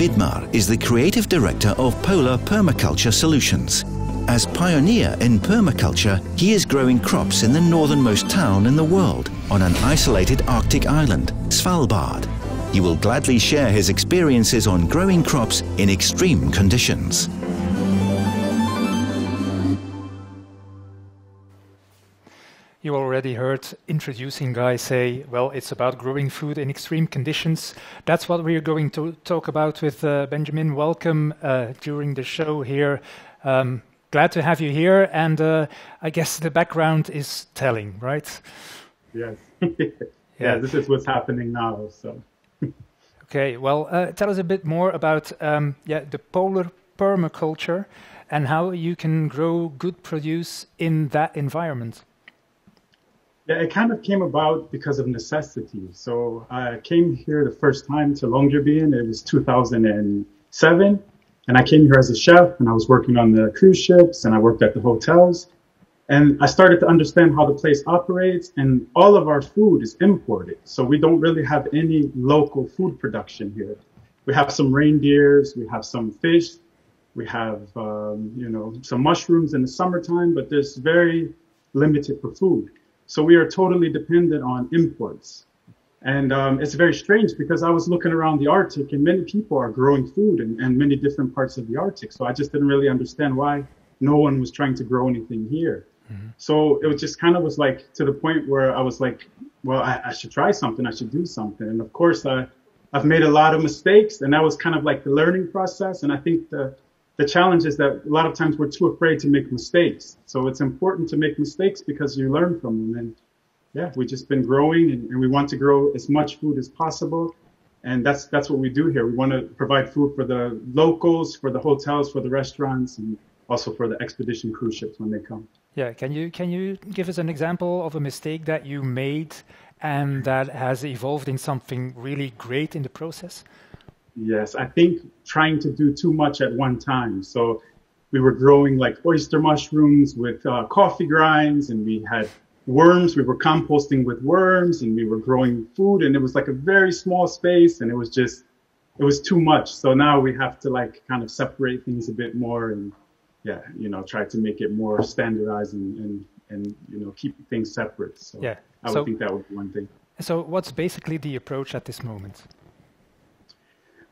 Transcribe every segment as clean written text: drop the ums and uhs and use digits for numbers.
Vidmar is the creative director of Polar Permaculture Solutions. As pioneer in permaculture, he is growing crops in the northernmost town in the world on an isolated Arctic island, Svalbard. He will gladly share his experiences on growing crops in extreme conditions. You already heard introducing guy say, well, it's about growing food in extreme conditions. That's what we're going to talk about with Benjamin. Welcome during the show here. Glad to have you here. And I guess the background is telling, right? Yes. Yeah, this is what's happening now. So. Okay, well, tell us a bit more about the polar permaculture and how you can grow good produce in that environment. Yeah, it kind of came about because of necessity. So I came here the first time to Longyearbyen. It was 2007. And I came here as a chef, and I was working on the cruise ships, and I worked at the hotels. And I started to understand how the place operates, and all of our food is imported. So we don't really have any local food production here. We have some reindeers, we have some fish, we have, some mushrooms in the summertime, but there's very limited for food. So we are totally dependent on imports. And it's very strange because I was looking around the Arctic and many people are growing food in many different parts of the Arctic. So I just didn't really understand why no one was trying to grow anything here. Mm-hmm. So it was just kind of was like to the point where I was like, well, I should try something. I should do something. And of course, I've made a lot of mistakes, and that was kind of like the learning process. And I think the challenge is that a lot of times we're too afraid to make mistakes. So it's important to make mistakes because you learn from them. And yeah, we've just been growing, and we want to grow as much food as possible. And that's what we do here. We want to provide food for the locals, for the hotels, for the restaurants, and also for the expedition cruise ships when they come. Yeah, can you give us an example of a mistake that you made and that has evolved in something really great in the process? Yes, I think trying to do too much at one time. So we were growing like oyster mushrooms with coffee grinds, and we had worms. We were composting with worms, and we were growing food, and it was like a very small space, and it was too much. So now we have to like kind of separate things a bit more and try to make it more standardized and keep things separate. So yeah, I would think that would be one thing. So what's basically the approach at this moment?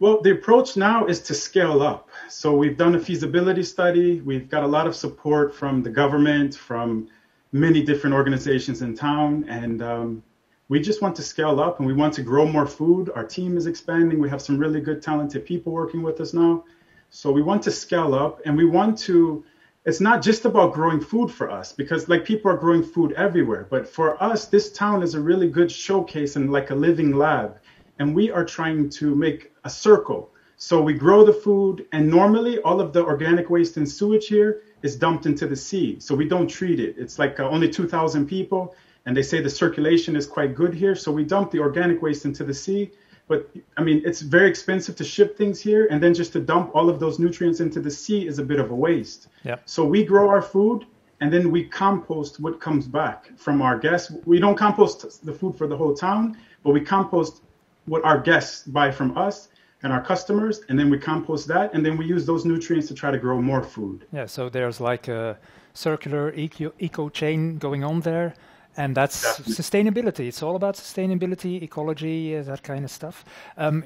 Well, the approach now is to scale up. So we've done a feasibility study. We've got a lot of support from the government, from many different organizations in town. And we just want to scale up, and we want to grow more food. Our team is expanding. We have some really good, talented people working with us now. So we want to scale up, and we want to, it's not just about growing food for us, because like people are growing food everywhere. But for us, this town is a really good showcase and like a living lab. And we are trying to make a circle. So we grow the food, and normally all of the organic waste and sewage here is dumped into the sea. So we don't treat it. It's like only 2,000 people, and they say the circulation is quite good here. So we dump the organic waste into the sea. But I mean, it's very expensive to ship things here, and then just to dump all of those nutrients into the sea is a bit of a waste. Yep. So we grow our food, and then we compost what comes back from our guests. We don't compost the food for the whole town, but we compost what our guests buy from us and our customers, and then we compost that, and then we use those nutrients to try to grow more food. Yeah, so there's like a circular eco chain going on there, and that's sustainability. It's all about sustainability, ecology, that kind of stuff.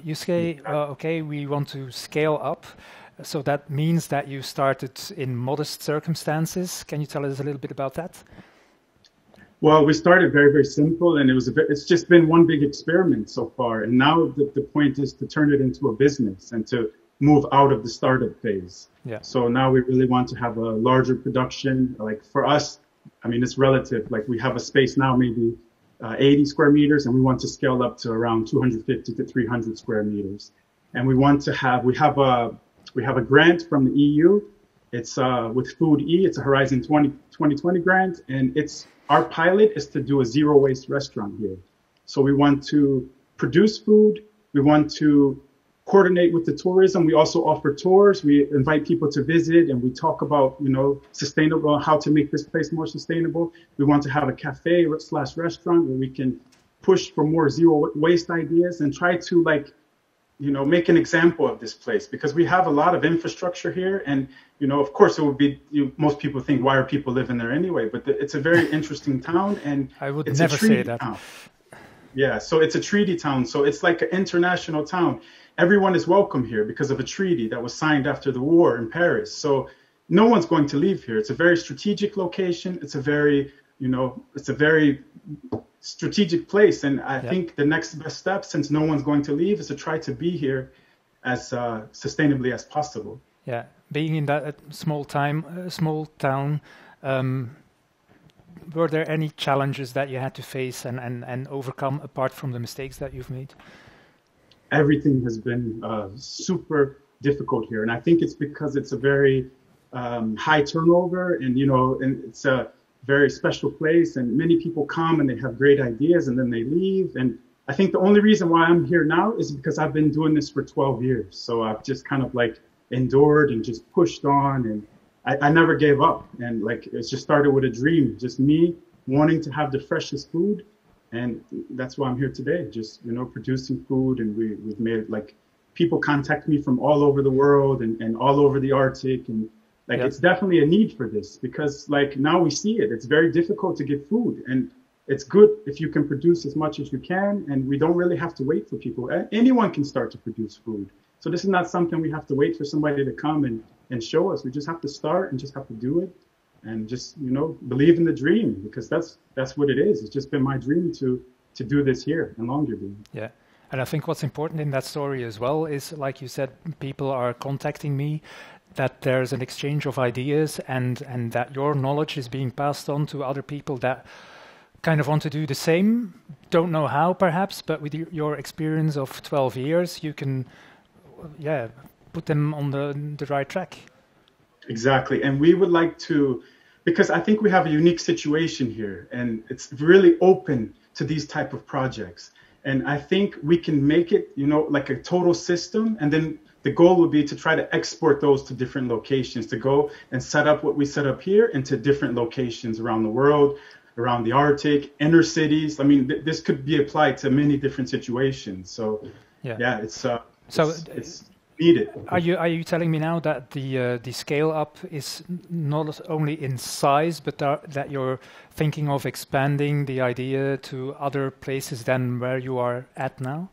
You say, okay, we want to scale up. So that means that you started in modest circumstances. Can you tell us a little bit about that? Well, we started very, very simple, and it's just been one big experiment so far. And now the point is to turn it into a business and to move out of the startup phase. Yeah. So now we really want to have a larger production. Like for us, I mean, it's relative. Like we have a space now, maybe 80 square meters, and we want to scale up to around 250 to 300 square meters. And we have a grant from the EU. It's with Food E. It's a Horizon 2020 grant, and our pilot is to do a zero waste restaurant here. So we want to produce food. We want to coordinate with the tourism. We also offer tours. We invite people to visit, and we talk about, sustainable, how to make this place more sustainable. We want to have a cafe/restaurant where we can push for more zero waste ideas and try to make an example of this place, because we have a lot of infrastructure here. And, of course, it would be, most people think, why are people living there anyway? But it's a very interesting town. And I would it's never a treaty say that. Town. Yeah, so it's a treaty town. So it's like an international town. Everyone is welcome here because of a treaty that was signed after the war in Paris. So no one's going to leave here. It's a very strategic location. It's a very, strategic place. And I think the next best step, since no one's going to leave, is to try to be here as sustainably as possible. Yeah, being in that small town, were there any challenges that you had to face and overcome apart from the mistakes that you've made? Everything has been super difficult here. And I think it's because it's a very high turnover, and, and it's a very special place, and many people come and they have great ideas and then they leave. And I think the only reason why I'm here now is because I've been doing this for 12 years. So I've just kind of like endured and just pushed on, and I never gave up. And like, it just started with a dream, just me wanting to have the freshest food. And that's why I'm here today, just, producing food. And we've made, like, people contact me from all over the world and all over the Arctic. And like, it's definitely a need for this, because like now we see it. It's very difficult to get food, and it's good if you can produce as much as you can. And we don't really have to wait for people. Anyone can start to produce food. So this is not something we have to wait for somebody to come and show us. We just have to start and just have to do it, and just, believe in the dream, because that's what it is. It's just been my dream to do this here in Longyearbyen. Yeah. And I think what's important in that story as well is, like you said, people are contacting me, that there's an exchange of ideas, and that your knowledge is being passed on to other people that kind of want to do the same. Don't know how, perhaps, but with your experience of 12 years, you can, put them on the right track. Exactly. And we would like to, because I think we have a unique situation here, and it's really open to these type of projects. And I think we can make it, like a total system. And then the goal would be to try to export those to different locations, to go and set up what we set up here into different locations around the world, around the Arctic, inner cities. I mean, this could be applied to many different situations. So, it's needed. Are you telling me now that the scale up is not only in size, but that you're thinking of expanding the idea to other places than where you are at now?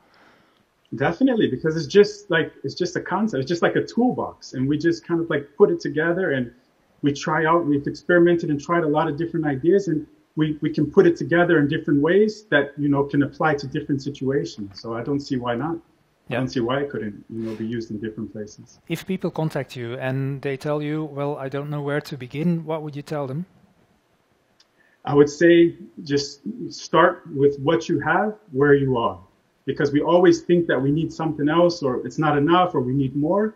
Definitely, because it's just a concept. It's just like a toolbox, and we just kind of like put it together, and we've experimented and tried a lot of different ideas, and we can put it together in different ways that, can apply to different situations. So I don't see why not. I don't see why it couldn't, be used in different places. If people contact you and they tell you, well, I don't know where to begin, what would you tell them? I would say just start with what you have, where you are. Because we always think that we need something else, or it's not enough, or we need more.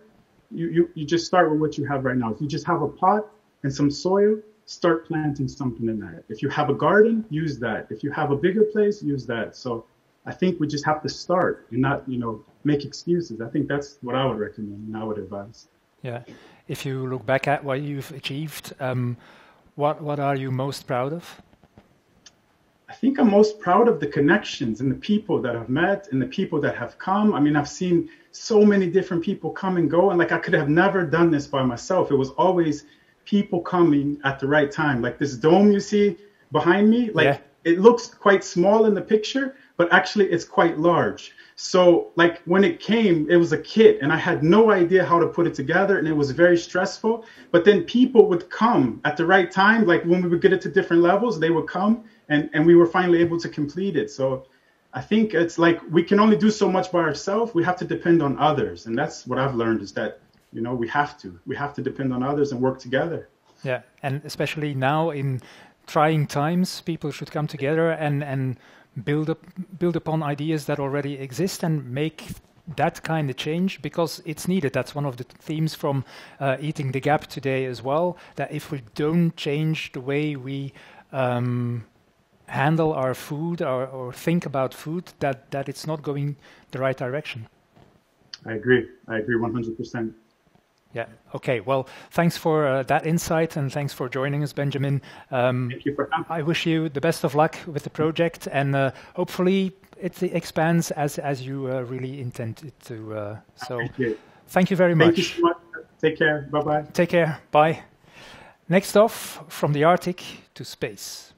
You just start with what you have right now. If you just have a pot and some soil, start planting something in that. If you have a garden, use that. If you have a bigger place, use that. So I think we just have to start and not, make excuses. I think that's what I would recommend and I would advise. Yeah. If you look back at what you've achieved, what are you most proud of? I think I'm most proud of the connections and the people that I've met and the people that have come. I mean, I've seen so many different people come and go, and like I could have never done this by myself. It was always people coming at the right time. Like this dome you see behind me, it looks quite small in the picture, but actually it's quite large. So like when it came, it was a kit and I had no idea how to put it together, and it was very stressful. But then people would come at the right time. Like when we would get it to different levels, they would come and we were finally able to complete it. So I think it's like we can only do so much by ourselves. We have to depend on others. And that's what I've learned, is that, we have to depend on others and work together. Yeah. And especially now in trying times, people should come together and build upon ideas that already exist and make that kind of change, because it's needed. That's one of the themes from Eating the Gap today as well, that if we don't change the way we handle our food or think about food, that it's not going the right direction. I agree 100%. Yeah. Okay. Well, thanks for that insight, and thanks for joining us, Benjamin. Thank you for coming. I wish you the best of luck with the project, and hopefully it expands as you really intend it to. So thank you very much. Thank you so much. Take care. Bye-bye. Take care. Bye. Next off, from the Arctic to space.